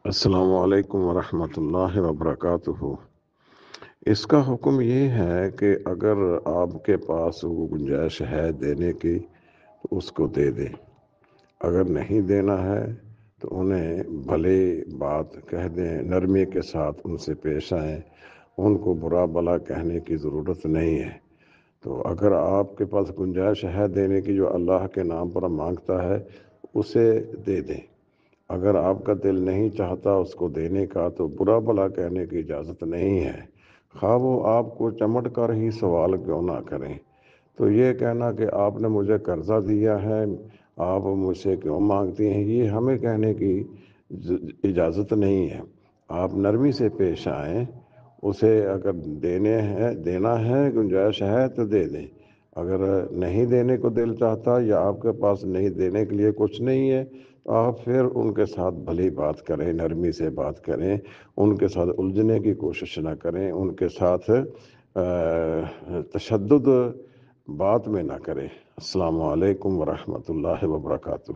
السلام علیکم ورحمۃ اللہ وبرکاتہ۔ اس کا حکم یہ ہے کہ اگر آپ کے پاس وہ گنجائش ہے دینے کی تو اس کو دے دیں، اگر نہیں دینا ہے تو انہیں بھلے بات کہہ دیں، نرمی کے ساتھ ان سے پیش آئیں، ان کو برا بلا کہنے کی ضرورت نہیں ہے۔ تو اگر آپ کے پاس گنجائش ہے دینے کی جو اللہ کے نام پر مانگتا ہے اسے دے دیں، اگر آپ کا دل نہیں چاہتا اس کو دینے کا تو برا بلا کہنے کی اجازت نہیں ہے، خواہ وہ آپ کو چمٹ کر ہی سوال کیوں نہ کریں۔ تو یہ کہنا کہ آپ نے مجھے قرضہ دیا ہے، آپ مجھ سے کیوں مانگتی ہیں، یہ ہمیں کہنے کی اجازت نہیں ہے۔ آپ نرمی سے پیش آئیں، اسے اگر دینا ہے گنجائش ہے تو دے دیں، اگر نہیں دینے کو دل چاہتا یا آپ کے پاس نہیں دینے کے لیے کچھ نہیں ہے تو آپ پھر ان کے ساتھ بھلی بات کریں، نرمی سے بات کریں، ان کے ساتھ الجھنے کی کوشش نہ کریں، ان کے ساتھ تشدد بات میں نہ کریں۔ السلام علیکم ورحمۃ اللہ وبرکاتہ۔